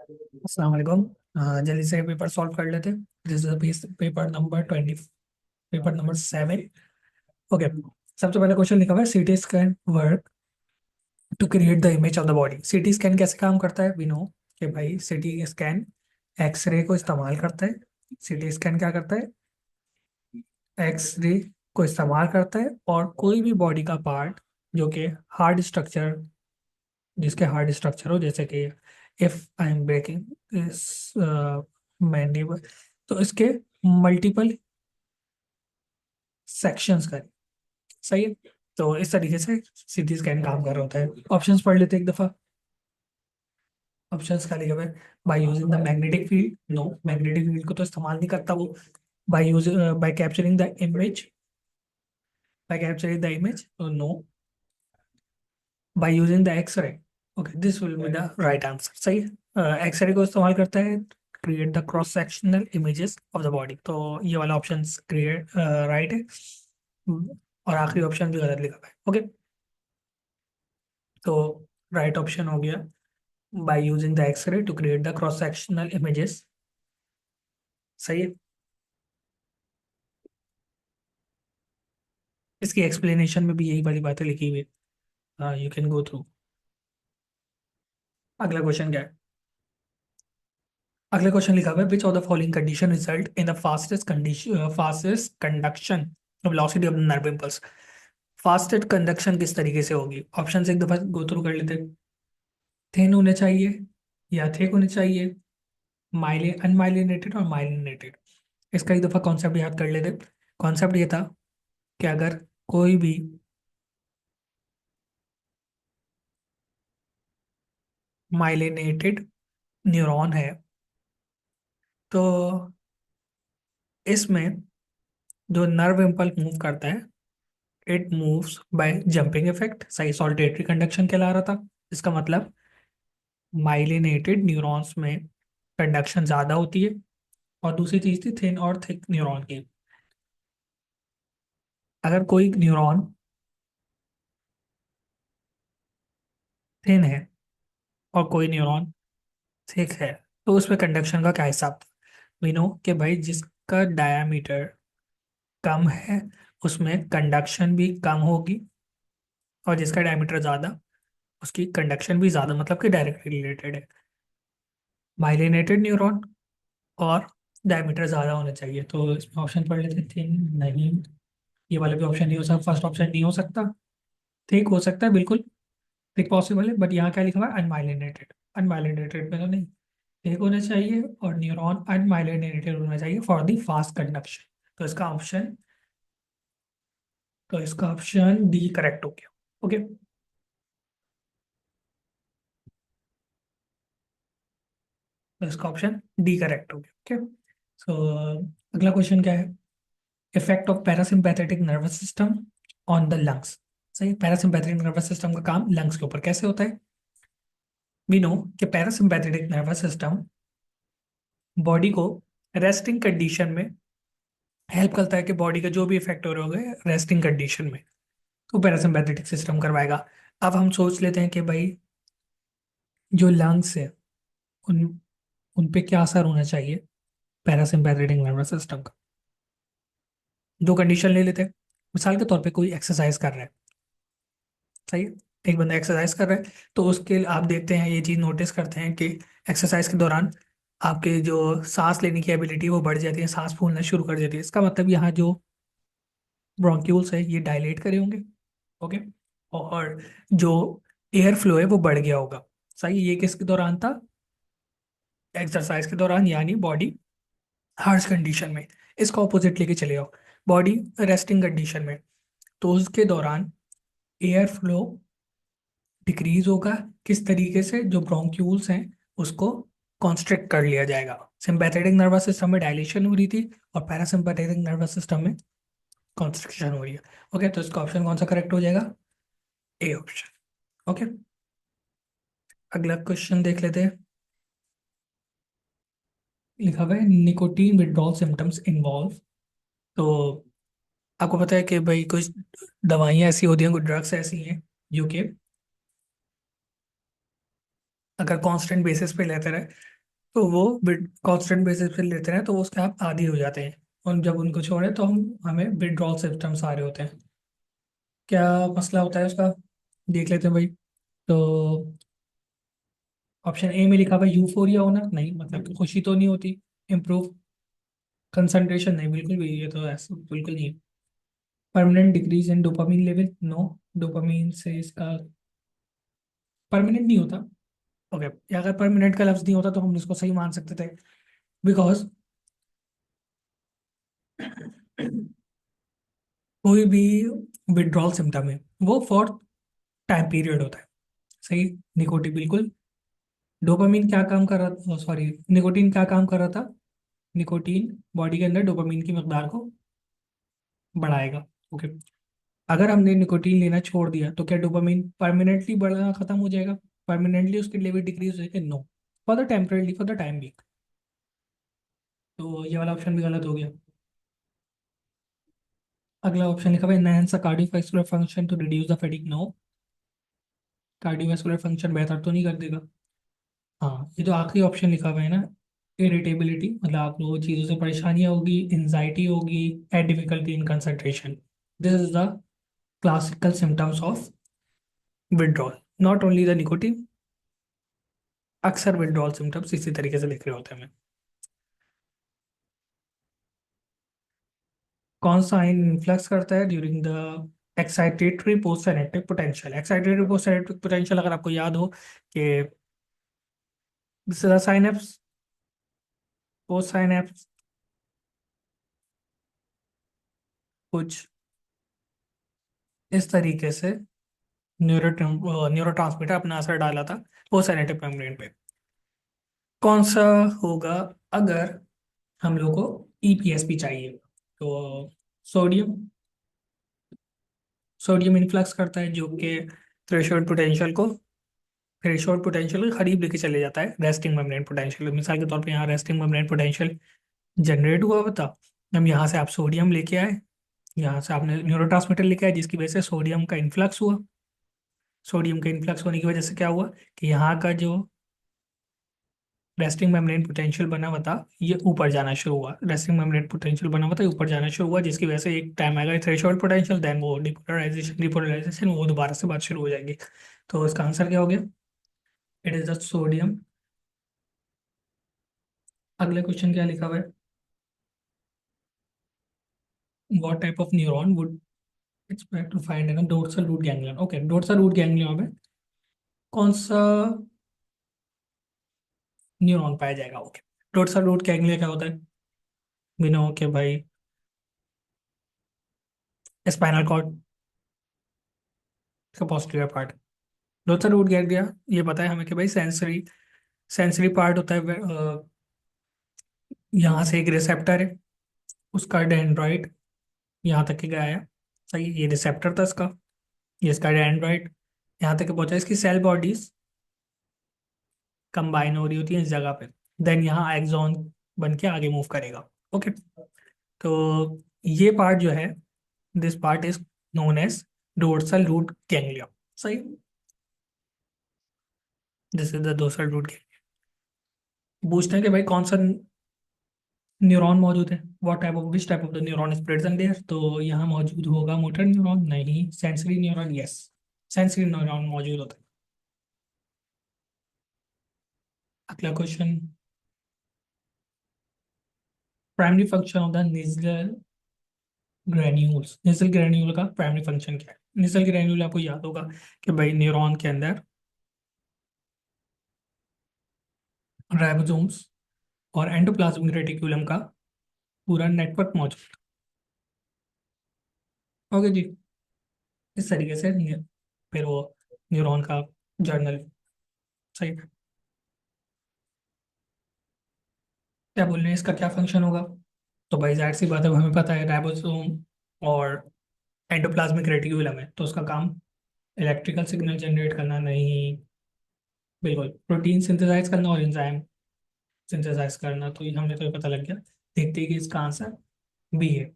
अस्सलाम वालेकुम। जल्दी से पेपर सॉल्व कर लेते। This is paper number 20, paper number 7। Okay. सबसे पहले क्वेश्चन लिखा हुआ है, CT scan work to create the image of the body. CT scan कैसे काम करता है? वी नो कि भाई सीटी स्कैन एक्सरे को इस्तेमाल करता है। सीटी स्कैन क्या करता है? एक्सरे को इस्तेमाल करता है और कोई भी बॉडी का पार्ट जो कि हार्ड स्ट्रक्चर, जिसके हार्ड स्ट्रक्चर हो, जैसे कि if I am breaking this mandible, तो इसके मल्टीपल सेक्शंस करें। सही है। तो इस तरीके से सीटी स्कैन काम कर रहा होता है। ऑप्शंस पढ़ लेते हैं एक दफा। ऑप्शंस क्या लिखा हुआ है? By using the magnetic field, no, magnetic field को तो इस्तेमाल नहीं करता वो। By using, by capturing the image, by capturing the image, no. By using the X-ray, okay, this will be the right answer. सही है। एक्सरे को इस्तेमाल करता है create the cross sectional images of the body, तो ये वाला option create right है। और आखिरी ऑप्शन भी गलत लिखा हुआ है। ओके, तो राइट ऑप्शन हो गया by using the X-ray to create the cross sectional images. सही है। इसकी एक्सप्लेनेशन में भी यही वाली बातें लिखी हुई है, यू कैन गो थ्रू। अगला क्वेश्चन क्या है? अगला क्वेश्चन लिखा हुआ है, विच of the following condition result in the fastest condition, fastest conduction velocity of the nerve impulse. Fastest conduction किस तरीके से होगी? ऑप्शन एक दफा गो थ्रू कर लेते हैं। थिन होने चाहिए या थिक होने चाहिए, माइले अनमाइलिनेटेड और माइलिनेटेड। इसका एक दफा कॉन्सेप्ट याद कर लेते। कॉन्सेप्ट ये था कि अगर कोई भी माइलिनेटेड न्यूरॉन है तो इसमें जो नर्व इम्पल्स मूव करता है, it moves by jumping effect. सही, सॉलिटेटरी कंडक्शन कहला रहा था। इसका मतलब माइलिनेटेड न्यूरॉन्स में कंडक्शन ज़्यादा होती है। और दूसरी चीज़ थी थिन और थिक न्यूरॉन की। अगर कोई न्यूरॉन थिन है और कोई न्यूरॉन थिक है, तो उसमें कंडक्शन का क्या हिसाब था? वी नो कि भाई जिसका डायामीटर कम है उसमें कंडक्शन भी कम होगी, और जिसका डायमीटर ज़्यादा उसकी कंडक्शन भी ज़्यादा, मतलब कि डायरेक्टली रिलेटेड है। माइलिनेटेड न्यूरॉन और डायमीटर ज़्यादा होना चाहिए, तो इसमें ऑप्शन पढ़ लेते थे। नहीं, ये वाला भी ऑप्शन नहीं हो सकता, फर्स्ट ऑप्शन नहीं हो सकता। ठीक हो सकता है, बिल्कुल ठीक पॉसिबल है, बट यहाँ क्या लिखा हुआ है? अनमाइलिनेटेड। अनमाइलिनेटेड में तो नहीं, ठीक होना चाहिए और न्यूरॉन अनमाइलिनेटेड होना चाहिए फॉर द फास्ट कंडक्शन। तो इसका ऑप्शन डी करेक्ट हो गया। ओके, तो इसका ऑप्शन डी करेक्ट हो गया। ओके, सो अगला क्वेश्चन क्या है? Effect of parasympathetic nervous system on the lungs. सही, पैरासिम्पैथेटिक नर्वस सिस्टम का काम लंग्स के ऊपर कैसे होता है? वी नो कि पैरासिम्पैथेटिक नर्वस सिस्टम बॉडी को रेस्टिंग कंडीशन में हेल्प करता है, कि बॉडी का जो भी इफेक्ट हो रहे होंगे रेस्टिंग कंडीशन में, तो पैरासिम्पैथेटिक सिस्टम करवाएगा। अब हम सोच लेते हैं कि भाई जो लंग्स है उन उन पे क्या असर होना चाहिए पैरासिम्पैथेटिक नर्वस सिस्टम का। दो कंडीशन ले लेते हैं। मिसाल के तौर पे कोई एक्सरसाइज कर रहा है। सही है। एक बंदा एक्सरसाइज कर रहा है, तो उसके लिए आप देखते हैं, ये चीज़ नोटिस करते हैं कि एक्सरसाइज के दौरान आपके जो सांस लेने की एबिलिटी वो बढ़ जाती है, सांस फूलना शुरू कर देती है। इसका मतलब यहाँ जो ब्रोंक्यूल्स है ये डायलेट करे होंगे। ओके, और जो एयर फ्लो है वो बढ़ गया होगा। सही, ये किसके दौरान था? एक्सरसाइज के दौरान, यानी बॉडी हार्श कंडीशन में। इसका ऑपोजिट लेके चले जाओ, बॉडी रेस्टिंग कंडीशन में, तो उसके दौरान एयर फ्लो डिक्रीज होगा। किस तरीके से? जो ब्रोंक्यूल्स हैं उसको कॉन्स्ट्रिक्ट कर लिया जाएगा। सिंपैथेटिक नर्वस सिस्टम में डायलेशन हो रही थी और पैरासिम्पैथेटिक नर्वस सिस्टम में कॉन्स्ट्रिक्शन हो रही है। ओके, तो इसका ऑप्शन कौन सा करेक्ट हो जाएगा? A option. ओके, अगला क्वेश्चन देख लेते हैं। लिखा हुआ है, निकोटीन विड्रॉल सिम्टम्स इन्वॉल्व। तो आपको पता है कि भाई कुछ दवाइयाँ ऐसी होती हैं, कुछ ड्रग्स ऐसी हैं जो कि अगर कांस्टेंट बेसिस पे लेते रहे तो वो बिट कांस्टेंट बेसिस पे लेते हैं तो वो उसके आप आदी हो जाते हैं, और जब उनको छोड़े तो हम हमें विड्रॉल सिम्टम्स आ रहे होते हैं। क्या मसला होता है उसका, देख लेते हैं भाई। तो ऑप्शन ए में लिखा हुआ यूफोरिया होना, नहीं मतलब कि खुशी तो नहीं होती। इम्प्रूव कंसंट्रेशन, नहीं बिल्कुल भी, ये तो ऐसा बिल्कुल नहीं है। Permanent decrease in dopamine level, no. Dopamine से इसका परमानेंट नहीं होता। ओके, अगर परमानेंट का लफ्ज नहीं होता तो हम इसको सही मान सकते थे, बिकॉज कोई भी विड्रॉल सिम्टम है वो फॉर टाइम पीरियड होता है। सही। निकोटीन बिल्कुल। डोपामिन क्या काम कर रहा, सॉरी, निकोटीन क्या काम कर रहा था। निकोटीन बॉडी के अंदर डोपामिन की मकदार को बढ़ाएगा। ओके। अगर हमने निकोटीन लेना छोड़ दिया तो क्या डोपामिन परमानेंटली बढ़ना खत्म हो जाएगा, परमानेंटली उसकी लेवल डिक्रीज हो जाएगी, no. For the temporarily, for the time being. तो ये वाला ऑप्शन भी गलत हो गया। अगला ऑप्शन लिखा हुआ है enhance the cardiovascular function to reduce the fatigue, no. Cardiovascular function बेहतर तो नहीं कर देगा। हाँ, ये तो आखिरी ऑप्शन लिखा हुआ है ना, इरिटेबिलिटी, मतलब आप लोगों को चीज़ों से परेशानियाँ होगी, एंजाइटी होगी, and difficulty in concentration. This is the classical symptoms of withdrawal, not only the nicotine. अक्सर विड्रॉल सिम्टम्स इसी तरीके से लिख रहे होते हैं हमें। कौन सा आयन इन्फ्लक्स करता है during the excitatory post synaptic potential. Excitatory post synaptic potential अगर आपको याद हो कि साइनेप्स, पोस्ट साइनेप्स कुछ इस तरीके से न्यूरो अपना असर डाला था पोस्ट साइनेप्टिक मेम्ब्रेन पे। कौन सा होगा अगर हम लोग को ईपीएसपी चाहिए। तो सोडियम, सोडियम इन्फ्लक्स करता है जो कि थ्रेशोल्ड पोटेंशियल को, थ्रेशोल्ड पोटेंशियल के करीब लेके चले जाता है रेस्टिंग मेम्ब्रेन पोटेंशियल। मिसाल के तौर पे यहाँ रेस्टिंग मेम्ब्रेन पोटेंशियल जनरेट हुआ होता, हम यहाँ से आप सोडियम लेके आए, यहाँ से आपने न्यूरोट्रांसमीटर लेके आए जिसकी वजह से सोडियम का इन्फ्लक्स हुआ। सोडियम के इन्फ्लक्स होने की वजह से क्या हुआ कि यहाँ का जो रेस्टिंग मेम्ब्रेन पोटेंशियल बना हुआ था ये ऊपर जाना शुरू हुआ, रेस्टिंग मेम्ब्रेन पोटेंशियल बना हुआ था ये ऊपर जाना शुरू हुआ, जिसकी वजह से एक टाइम आएगा थ्रेशोल्ड पोटेंशियल, देन वो डिपोलराइजेशन, डिपोलराइजेशन वो दोबारा से बात शुरू हो जाएगी। तो इसका आंसर क्या हो गया, इट इज द सोडियम। अगले क्वेश्चन क्या लिखा हुआ है, what type of neuron would expect to find in dorsal root ganglion. Okay, dorsal root ganglion में कौन सा न्यूरॉन पाया जाएगा। ओके, डोर्सल रूट गैंग्लिया क्या होता है, बिना हो के भाई स्पाइनल कॉर्ड का posterior part. Dorsal root ganglia ये पता है हमें कि भाई सेंसरी, सेंसरी पार्ट होता है यहाँ से एक रिसेप्टर है, उसका डेंड्राइट यहाँ तक के गया है। सही, ये रिसेप्टर था इसका, ये इसका डेंड्राइट यहाँ तक के पहुंचा, इसकी सेल बॉडीज कंबाइन हो रही होती है इस जगह पे, देन यहाँ एक्सॉन बन के आगे मूव करेगा। ओके। तो ये पार्ट जो है, this part is known as dorsal root ganglia. सही, this is the dorsal root ganglia. पूछते हैं कि भाई कौन सा न्यूरॉन मौजूद है, what type of, which type of the neuron is present there. तो यहाँ मौजूद होगा मोटर न्यूरॉन, नहीं। Sensory neuron, yes, sensory neuron मौजूद होता है। अगला question, primary function of the nasal granules. Nasal granule का प्राइमरी फंक्शन क्या है। नेजल ग्रेन्यूल आपको याद होगा कि भाई न्यूरॉन के अंदर राइबोसोम्स और एंडोप्लाज्मिक रेटिकुलम का पूरा नेटवर्क मौजूद। ओके जी, इस तरीके से फिर वो न्यूरॉन का जर्नल। सही। क्या बोल रहे हैं इसका क्या फंक्शन होगा। तो भाई जाहिर सी बात है, हमें पता है राइबोसोम और एंडोप्लाज्मिक रेटिकुलम है तो उसका काम इलेक्ट्रिकल सिग्नल जनरेट करना नहीं, बिल्कुल प्रोटीन सिंथेसाइज करना और एंजाइम सिंथेसाइज करना। तो ये हमें तो ये पता लग गया, देखते हैं कि इसका आंसर बी है।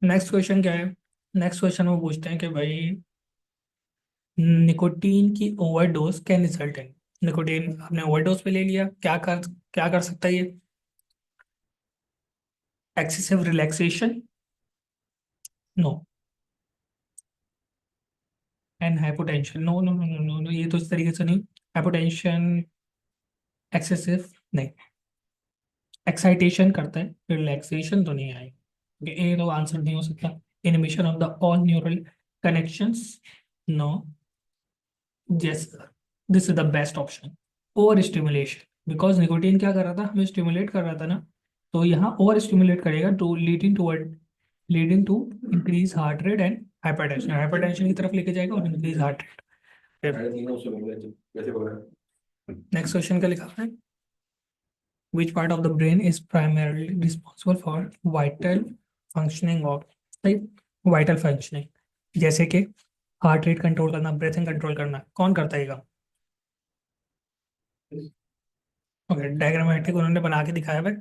नेक्स्ट क्वेश्चन क्या है, नेक्स्ट क्वेश्चन वो पूछते हैं कि भाई निकोटीन की overdose can result in, nicotine आपने ओवरडोज पे ले लिया, क्या कर सकता है ये? Excessive relaxation, no, and hypotension, no no no no no no, ये तो इस तरीके से नहीं। हाइपोटेंशन, एक्सेसिव नहीं, एक्साइटेशन करता है, रिलैक्सेशन तो नहीं आएगी, ये तो आंसर नहीं हो सकता। Inhibition of the all neural connections, no, yes, this is the best option. Over stimulation, because nicotine क्या कर रहा था, हमें स्टिमुलेट कर रहा था ना, तो यहाँ ओवर स्टिमुलेट करेगा to leading to increase heart rate and hypertension, hypertension की तरफ लेके जाएगा और increase heart rate. Next question का लिखा है, which part of the brain is primarily responsible for vital functioning of, like vital functioning, जैसे कि हार्ट रेट कंट्रोल करना, ब्रीथिंग कंट्रोल करना, कौन करता है ये काम? ओके, डायग्रामेटिक उन्होंने बना के दिखाया है।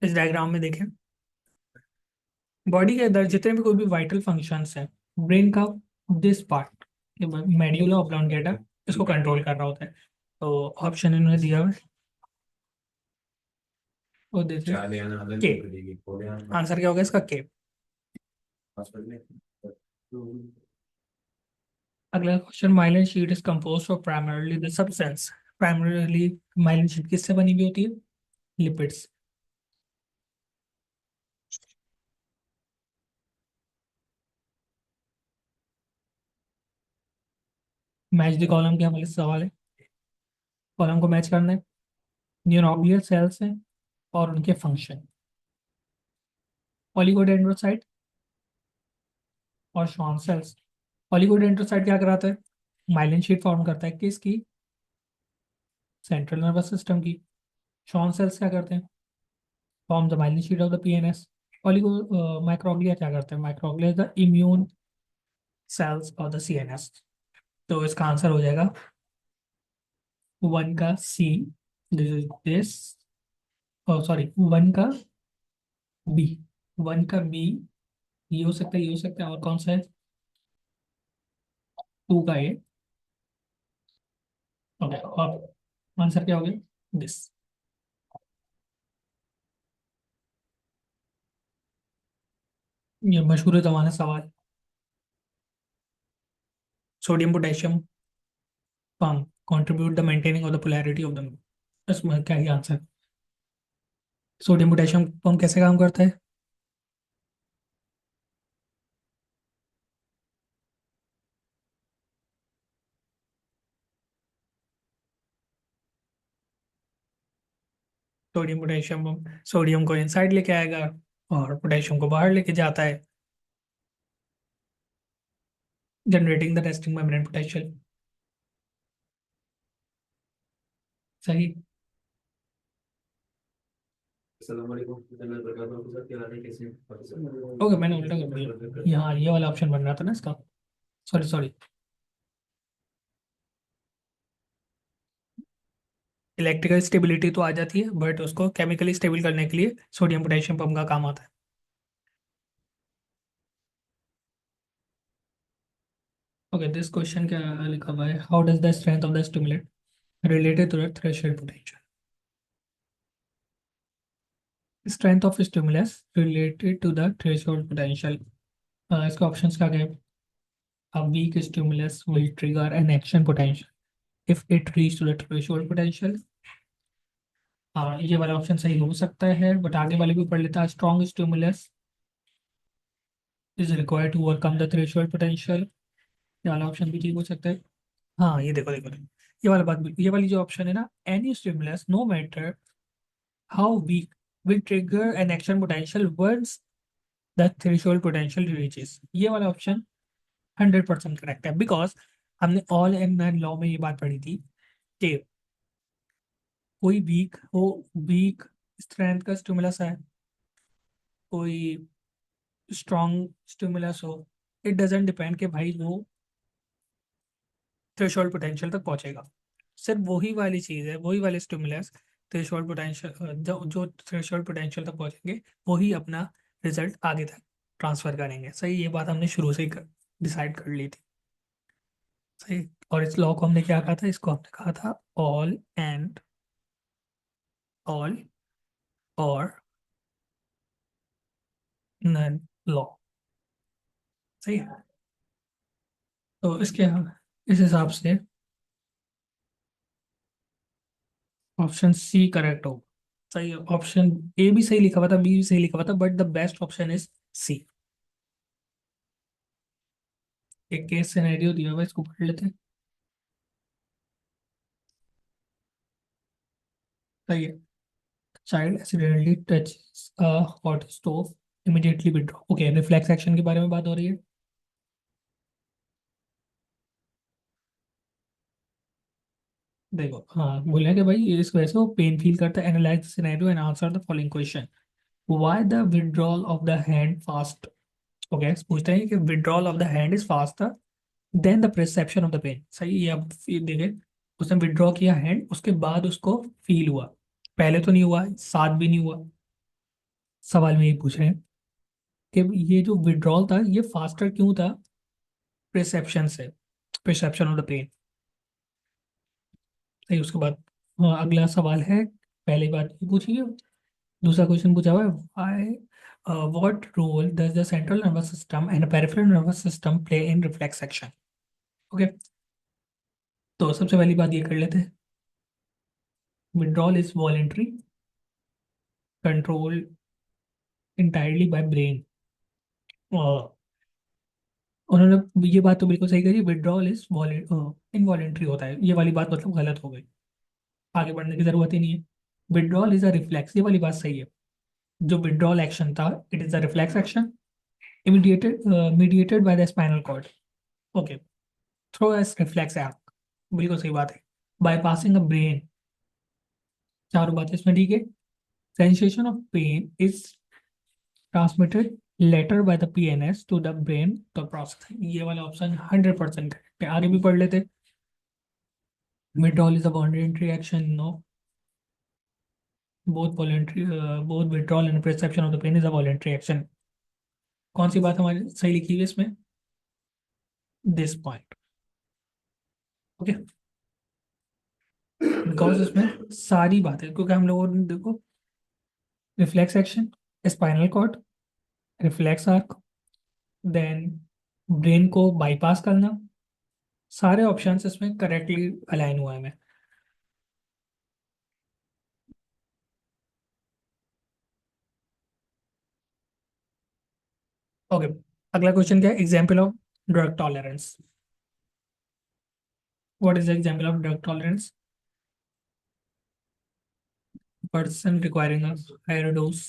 इस डायग्राम में देखें, बॉडी के अंदर जितने भी कोई भी वाइटल फंक्शंस हैं, ब्रेन का दिस पार्ट, मेड्यूला ऑब्लोंगेटा, इसको कंट्रोल कर रहा होता है। तो ऑप्शन इन्होंने दिया है, वो देखिए के, आंसर क्या होगा इसका? के। अगला question, myelin sheath is composed of primarily the substance, primarily myelin sheath किससे बनी हुई होती है? लिपिड्स। मैच द कॉलम के हमारे सवाल है, कॉलम को मैच करना है। न्यूरोग्लियल सेल्स हैं और उनके फंक्शन, ओलिगोडेंड्रोसाइट और शॉन सेल्स। ओलिगोडेंड्रोसाइट क्या कराता है? माइलिन शीट फॉर्म करता है, किसकी? सेंट्रल नर्वस सिस्टम की। शॉन सेल्स क्या करते हैं? Form the myelin sheath of the PNS. Oligo microglia क्या करते हैं? Microglia the immune cells of the CNS. तो इसका आंसर हो जाएगा वन का C, this is this, sorry one का बी, वन का बी, ये हो सकता है, ये हो सकता है, और कौन सा है? टू का ए। ओके, अब आंसर क्या हो गया? दिस। ये मशहूर जमाना सवाल, sodium potassium pump contribute the maintaining of the polarity of the, इसमें क्या ही आंसर? सोडियम पोटेशियम पंप कैसे काम करता है? सोडियम पोटेशियम पंप सोडियम को इनसाइड लेके आएगा और पोटेशियम को बाहर लेके जाता है, generating the resting membrane potential. सही। ओके, मैंने उल्टा कर दिया, यहाँ ये वाला ऑप्शन बन रहा था ना इसका, सॉरी सॉरी। इलेक्ट्रिकल स्टेबिलिटी तो आ जाती है, बट उसको केमिकली स्टेबल करने के लिए सोडियम पोटेशियम पंप का काम आता है। ओके, दिस क्वेश्चन क्या लिखा हुआ है, how does the strength of the stimulate related to the threshold potential? Strength of stimulus related to the threshold potential, इसके ऑप्शंस क्या गए? A weak stimulus will trigger an action potential if it reaches to the threshold potential. हाँ, ये वाला option सही हो सकता है, बट आगे वाले भी पढ़ लेता है। Strong stimulus is required to overcome the threshold potential, ये वाला ऑप्शन भी ठीक हो सकता है। हाँ, ये देखो देखो देखो, ये वाला बात ये वाली जो ऑप्शन है ना, any stimulus no matter how weak will trigger an action potential once the threshold potential reaches, ये वाला ऑप्शन 100% करेक्ट है, बिकॉज हमने ऑल एंड नन लॉ में ये बात पढ़ी थी कि कोई वीक हो, वीक स्ट्रेंथ का स्टिमुलस है, कोई स्ट्रॉन्ग स्टिमुलस हो, इट डजेंट डिपेंड कि भाई वो थ्रेशोल्ड पोटेंशियल तक पहुंचेगा। सिर्फ वही वाली चीज़ है, वही वाले स्टिमुलस थ्रेशोल्ड पोटेंशियल, जो जो थ्रेशोल्ड पोटेंशियल तक पहुंचेंगे वही अपना रिजल्ट आगे तक ट्रांसफर करेंगे। सही, ये बात हमने शुरू से ही डिसाइड कर ली थी। सही। और इस लॉ को हमने क्या कहा था, इसको हमने कहा था ऑल एंड ऑल और नन लॉ। सही है। तो इसके इस हिसाब से ऑप्शन सी करेक्ट होगा। सही है। ऑप्शन ए भी सही लिखा हुआ था, बी भी सही लिखा हुआ था, but the best option is C. एक केस सिनेरियो दिया हुआ है, इसको पढ़ लेते हैं। सही है। Child accidentally touches a hot stove, immediately withdraw। Okay, reflex action के बारे में बात हो रही है। देखो, हाँ, बोले कि भाई इस वजह से वो पेन फील करता है। Analyse the scenario and answer the following question. Why the withdrawal of the hand fast. Okay, पूछते हैं कि withdrawal of the hand is faster than the perception of the pain. सही है। अब देखे, उसने विड्रॉ किया हैंड, उसके बाद उसको फील हुआ, पहले तो नहीं हुआ, साथ भी नहीं हुआ। सवाल में ये पूछ रहे हैं कि ये जो विड्रॉल था ये फास्टर क्यों था परसेप्शन से, परसेप्शन ऑफ द पेन। सही। उसके बाद अगला सवाल है, पहली बात ये पूछिए, दूसरा क्वेश्चन पूछा हुआ है, why what role does the central nervous system and peripheral nervous system play in reflex action. Okay, तो सबसे पहली बात ये कर लेते हैं, withdrawal is voluntary, control entirely by brain. उन्होंने ये बात तो बिल्कुल सही कही, विड्रॉल इज इनवॉलेंट्री होता है, ये वाली बात मतलब गलत हो गई, आगे बढ़ने की जरूरत ही नहीं है। विड्रॉल इज अ रिफ्लेक्स, ये वाली बात सही है। जो विड्रॉल एक्शन था, it is a reflex action mediated by the spinal cord. Okay, through as reflex act, बिल्कुल सही बात है। bypassing the brain, चारों बातें इसमें ठीक है। sensation of pain is transmitted later by the PNS to the brain to process। ये वाला ऑप्शन 100% करेक्ट है। आगे भी पढ़ लेते। withdrawal is a voluntary action, no, both withdrawal and perception of the pain is a voluntary action। कौन सी बात हमारी सही लिखी हुई है इसमें, दिस पॉइंट। ओके, बिकॉज इसमें सारी बातें, क्योंकि हम लोगों ने देखो, reflex action, spinal cord, reflex arc, then brain को बाईपास करना, सारे ऑप्शंस इसमें करेक्टली अलाइन हुआ है मैं। ओके, अगला क्वेश्चन क्या है, example of drug tolerance. What is the example of drug tolerance. Person requiring a higher dose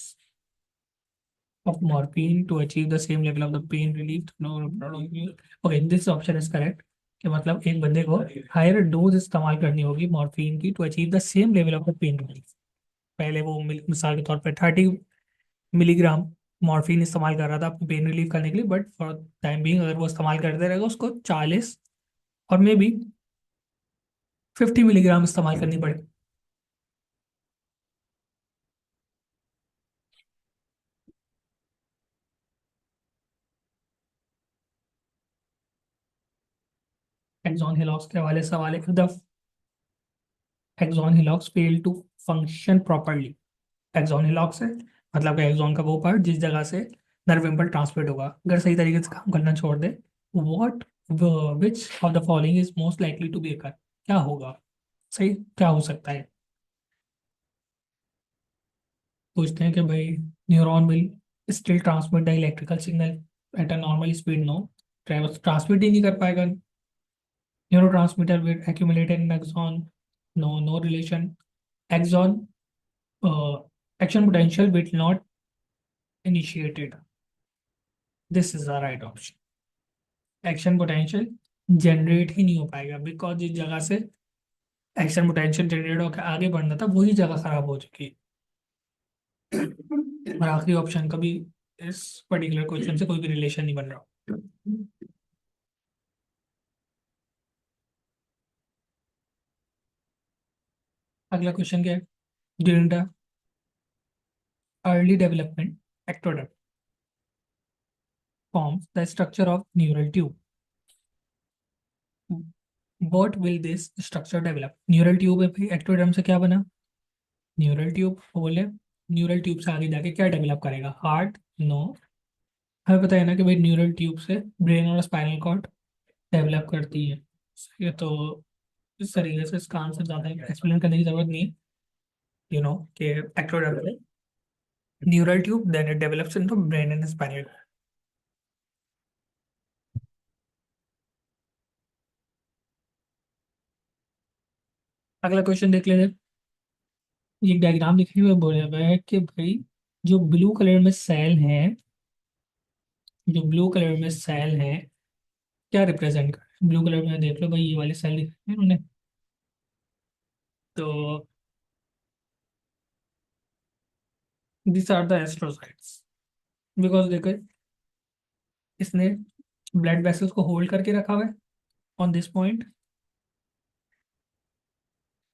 of morphine to achieve the same level of the pain relief, no, okay, this option is correct। कि मतलब एक बंदे को higher dose इस्तेमाल करनी होगी morphine की to achieve the same level of the pain relief. पहले वो मिसाल के तौर पर 30 मिलीग्राम मॉर्फिन इस्तेमाल कर रहा था अपनी पेन रिलीफ करने के लिए, बट फॉर टाइम बीइंग अगर वो इस्तेमाल करते रहेगा उसको 40 और मे बी 50 मिलीग्राम इस्तेमाल करनी पड़े। एक्सॉन हिलॉक्स के हवाले से सवाल है, the axon hillocks fail to function properly. Axon hillocks है मतलब एक्सॉन का वो पार्ट जिस जगह से नर्व इम्पल्स ट्रांसमिट होगा, अगर सही तरीके से काम करना छोड़ दे, what which of the following is most likely to be occur, क्या होगा। सही, क्या हो सकता है। पूछते हैं कि भाई neuron will still transmit the electrical signal at a normal speed, no, transmit ही नहीं कर पाएगा। Neurotransmitter will accumulate in axon, no, no relation। axon action potential will not initiated, this is the right option। Action potential generate ही नहीं हो पाएगा, because जिस जगह से एक्शन पोटेंशियल जनरेट होकर आगे बढ़ना था वही जगह खराब हो चुकी है। और आखिरी ऑप्शन का भी इस पर्टिकुलर क्वेश्चन से कोई भी रिलेशन नहीं बन रहा। अगला क्वेश्चन क्या है, during the early development ectoderm. forms the structure of neural tube. What will this structure develop? Neural tube है भाई, एक्टोडर्म से क्या बना? न्यूरल ट्यूब बोले। न्यूरल ट्यूब से आगे जाके क्या डेवलप करेगा? हार्ट? नो। हमें पता है ना कि भाई न्यूरल ट्यूब से ब्रेन और स्पाइनल कॉर्ड डेवलप करती है। ये तो इस तरीके से इसका आंसर ज़्यादा एक्सप्लेन करने की जरूरत नहीं है। कि एक्टोडर्म से neural tube then it develops into brain and spinal. अगला क्वेश्चन देख लेते हैं। ये एक डायग्राम लिखे हुए बोला हुआ है कि भाई जो ब्लू कलर में सेल है, जो ब्लू कलर में सेल है, क्या रिप्रेजेंट कर? ब्लू कलर में देख लो भाई, ये वाले सेल लिखे हैं उन्होंने। तो this are the astrocytes. Because देखो, इसने ब्लड वेसल्स को होल्ड करके रखा हुआ है on this point.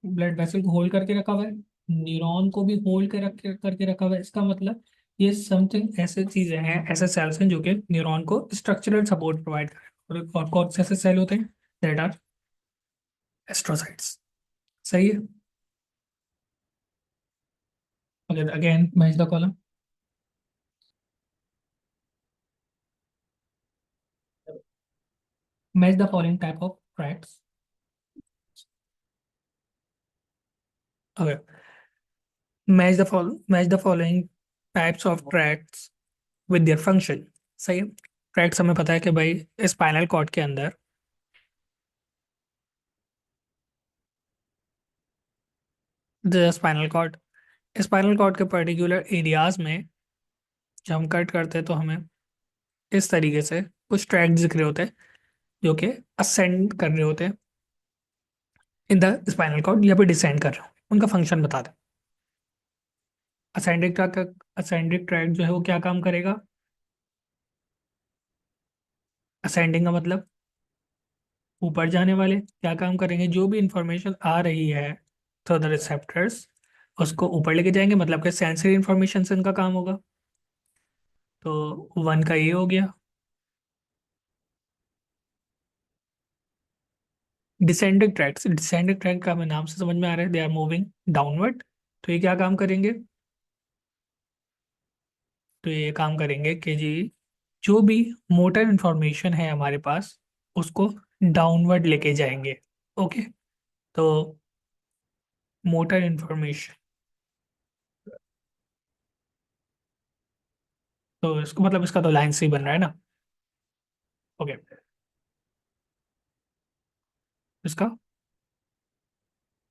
Blood vessel को होल्ड करके रखा हुआ है, न्यूरॉन को भी होल्ड करके रखा हुआ है। इसका मतलब ये समथिंग ऐसे चीजें हैं, ऐसे सेल्स हैं जो कि न्यूरॉन को स्ट्रक्चरल सपोर्ट प्रोवाइड करें। और कौन से ऐसे सेल होते हैं? That are astrocytes. सही है। Again match the column. Match the following type of tracks. Okay. Match the following types of tracts with their function. सही है। ट्रैक्ट्स हमें पता है कि भाई स्पाइनल कॉर्ड के अंदर, स्पाइनल कॉर्ड के पर्टिकुलर एरियाज में जब हम कट करते हैं तो हमें इस तरीके से कुछ ट्रैक्ट दिख रहे होते हैं जो कि असेंड कर रहे होते हैं इन द स्पाइनल कॉर्ड, या फिर डिसेंड कर रहे हो। उनका फंक्शन बता दें। असेंडिंग ट्रैक्ट जो है वो क्या काम करेगा? असेंडिंग का मतलब ऊपर जाने वाले क्या काम करेंगे? जो भी इंफॉर्मेशन आ रही है थ्रू द रिसेप्टर्स, उसको ऊपर लेके जाएंगे, मतलब कि सेंसरी इंफॉर्मेशन से इनका काम होगा। तो वन का ये हो गया। डिसेंडिंग ट्रैक्ट का हमें नाम से समझ में आ रहा है, दे आर मूविंग डाउनवर्ड। तो ये क्या काम करेंगे? तो ये काम करेंगे कि जी जो भी मोटर इंफॉर्मेशन है हमारे पास, उसको डाउनवर्ड लेके जाएंगे। ओके। तो मोटर इंफॉर्मेशन, तो इसको मतलब इसका तो लाइन से ही बन रहा है ना। ओके। इसका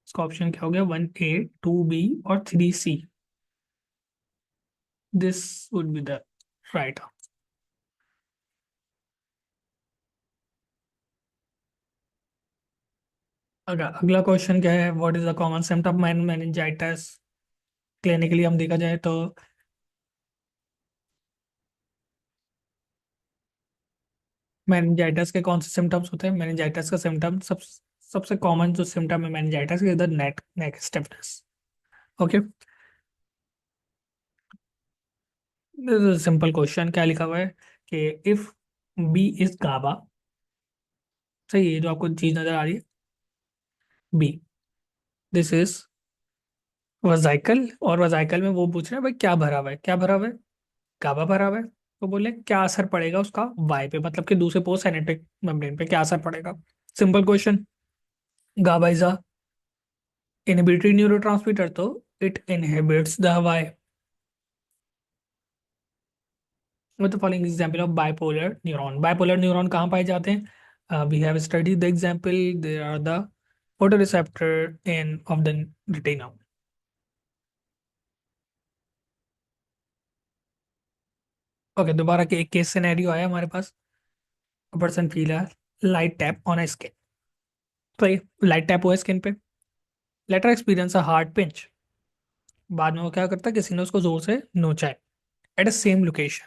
इसका ऑप्शन क्या हो गया? 1A, 2B और 3C। This would be the right. अगर अगला क्वेश्चन क्या है? What is the common symptom of meningitis? Clinically हम देखा जाए तो मेनिंजाइटिस के कौन से सिम्टम्स होते हैं? मेनिंजाइटिस का सिम्टम सबसे कॉमन जो सिम्टम है मेनिंजाइटिस के, इधर neck stiffness. Okay. Simple question क्या लिखा हुआ है कि इफ बी इज गाबा, सही है जो आपको चीज नजर आ रही है, बी, दिस इज वजाइकल, और वजाइकल में वो पूछ रहे हैं भाई क्या भरा हुआ है, क्या भरा हुआ है? गाबा भरा हुआ है। तो बोले क्या असर पड़ेगा उसका वाई पे, मतलब कि दूसरे पोस्ट साइनेप्टिक मेम्ब्रेन पे क्या असर पड़ेगा? Simple question. GABA is a inhibitory neurotransmitter, तो it inhibits the Y. with the following example of bipolar neuron कहाँ पाए जाते हैं? We have studied the example, they are the photoreceptor in of the retina. Okay, दोबारा के एक case scenario आया हमारे पास। पर्सन फील है लाइट टैप ऑन स्किन। तो ये लाइट टैप हुआ स्किन पे, later experience a hard pinch. बाद में वो क्या करता है, किसी ने उसको जोर से नोचा है at a same location.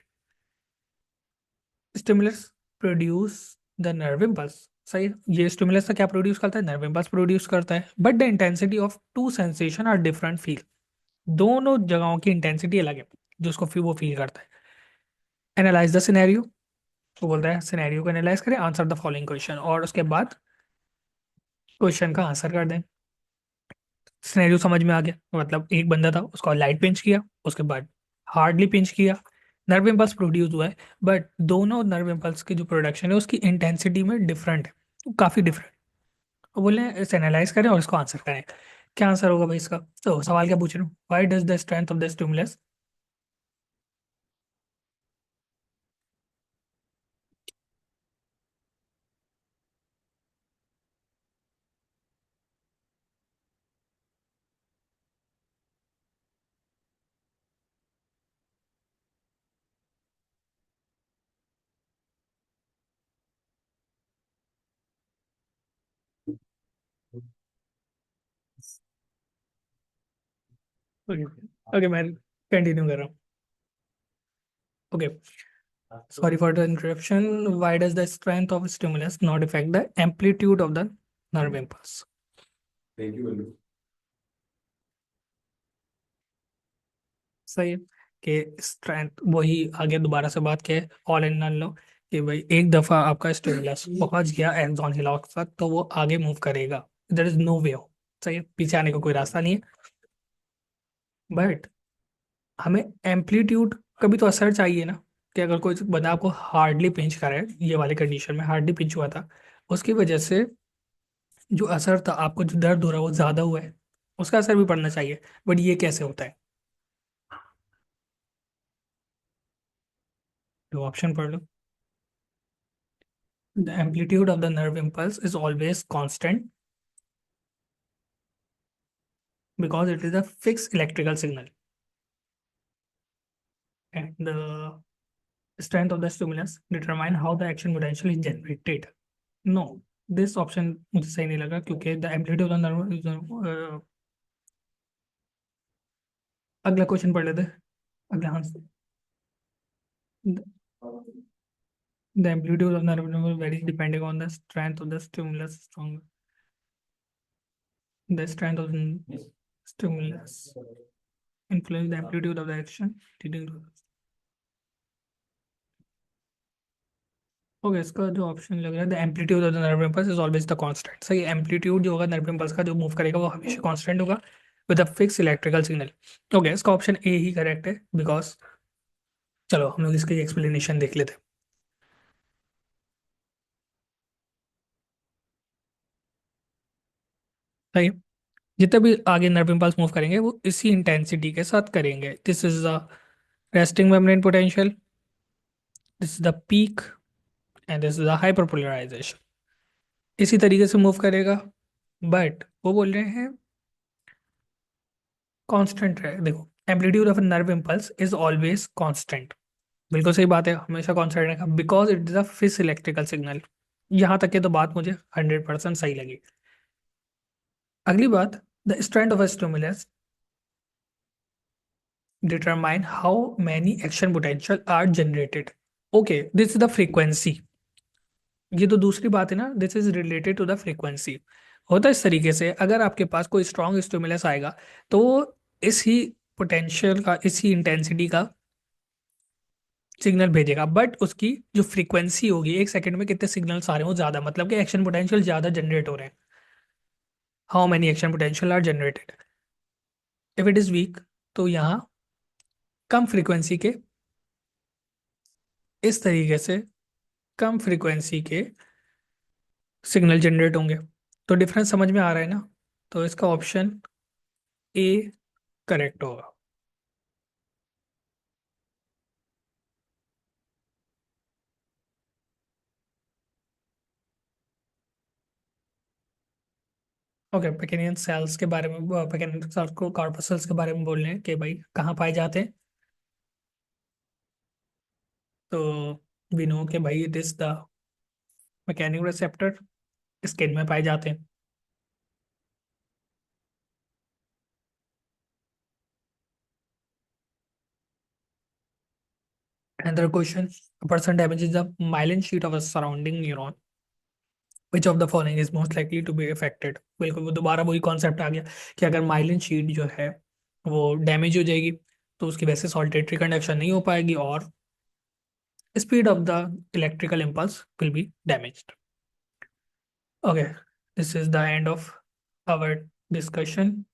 Stimulus produce the nerve impulse. सही है। ये स्टिमुलस का क्या प्रोड्यूस करता है? नर्व इम्पल्स प्रोड्यूस करता है। But the intensity of two sensation are different feel. दोनों जगहों की इंटेंसिटी अलग है जो उसको वो फील करता है। Analyse the scenario. वो बोलता है सिनेरियो को एनालाइज करें, आंसर द फॉलोइंग क्वेश्चन, और उसके बाद क्वेश्चन का आंसर कर दें। सिनेरियो समझ में आ गया, मतलब एक बंदा था, उसको लाइट पिंच किया, उसके बाद हार्डली पिंच किया, नर्व इम्पल्स प्रोड्यूस हुआ है, बट दोनों नर्व इम्पल्स की जो प्रोडक्शन है उसकी इंटेंसिटी में डिफरेंट है, काफ़ी डिफरेंट। वो बोले हैं इसे एनालाइज करें और इसको आंसर करें। क्या आंसर होगा भाई इसका? तो सवाल क्या पूछ रहे हो, why does the strength of the stimulus. Okay, okay, मैं कंटिन्यू कर रहा हूँ। Okay, sorry for the interruption. Why does the strength of stimulus not affect the amplitude of the nerve impulse? Thank you, Andu. सही है कि strength वही आगे दोबारा से बात किया, ऑल इन लो, कि भाई एक दफा आपका स्टिमुलस पहुंच गया एक्सॉन हिलॉक्स तक तो वो आगे मूव करेगा, देयर इज नो वे। सही है, पीछे आने का कोई रास्ता नहीं है। बट हमें एम्पलीट्यूड का भी तो असर चाहिए ना, कि अगर कोई बंदा आपको हार्डली पिंच करे, ये वाले कंडीशन में हार्डली पिंच हुआ था, उसकी वजह से जो असर था, आपको जो दर्द हो रहा है वो ज्यादा हुआ है, उसका असर भी पड़ना चाहिए। बट ये कैसे होता है? तो ऑप्शन पढ़ लो। The amplitude of the nerve impulse is always constant because it is a fix electrical signal, and the strength of the stimulus determine how the action potential is generated. No, this option मुझे सही नहीं लगा, क्योंकि the amplitude of the nerve, अगला question पढ़ लेते हैं। अगला हाँ, the amplitude of the nerve impulse varies depending on the strength of the stimulus. Strong the strength of the stimulus influence the amplitude of the action leading to। Okay, इसका जो option लग रहा है the amplitude of the nerve impulse is always the constant. सही, amplitude जो होगा nerve impulse का जो मूव करेगा वो हमेशा कांस्टेंट होगा with a fix electrical signal. Okay, इसका ऑप्शन ए ही करेक्ट है, बिकॉज चलो हम लोग इसकी एक्सप्लेनेशन देख लेते हैं। सही है, जितने भी आगे नर्व इम्पल्स मूव करेंगे वो इसी इंटेंसिटी के साथ करेंगे। This is the resting membrane potential, this is the peak, and this is the hyperpolarisation. इसी तरीके से मूव करेगा, बट वो बोल रहे हैं कांस्टेंट रहे। देखो, amplitude of nerve impulse is always constant, बिल्कुल सही बात है, हमेशा कांस्टेंट रहेगा because it is a fix electrical signal. यहाँ तक के तो बात मुझे 100% सही लगी। अगली बात, the strength of a stimulus determine how many action potential are generated. Okay, this is the frequency। ये तो दूसरी बात है ना, this is related to the frequency. होता है इस तरीके से, अगर आपके पास कोई स्ट्रॉन्ग स्टिमुलस आएगा तो वो इसी पोटेंशियल का, इसी इंटेंसिटी का सिग्नल भेजेगा, बट उसकी जो फ्रीक्वेंसी होगी, एक सेकंड में कितने सिग्नल्स आ रहे हैं वो ज्यादा, मतलब कि एक्शन पोटेंशियल ज्यादा जनरेट हो रहे हैं। How many action potential are generated. If it is weak, तो यहाँ कम फ्रीक्वेंसी के, इस तरीके से कम फ्रीक्वेंसी के सिग्नल जनरेट होंगे। तो डिफरेंस समझ में आ रहा है ना, तो इसका ऑप्शन ए करेक्ट होगा। ओके, पेकेनियन सेल्स के बारे में, पेकेनियन सेल्स को कॉर्पसल्स के बारे में बोल रहे हैं कि भाई कहाँ पाए जाते हैं। तो वी नो कि भाई it is the mechanical receptor, skin में पाए जाते हैं। Another question, a person damages the myelin sheet of a surrounding neuron, which of the following is most likely to be affected। बिल्कुल वो दोबारा वही कॉन्सेप्ट आ गया, कि अगर माइलिन शीट जो है वो डैमेज हो जाएगी तो उसकी वजह से सॉल्टेटरी कंडक्शन नहीं हो पाएगी, और speed of the electrical impulse will be damaged. Okay, this is the end of our discussion.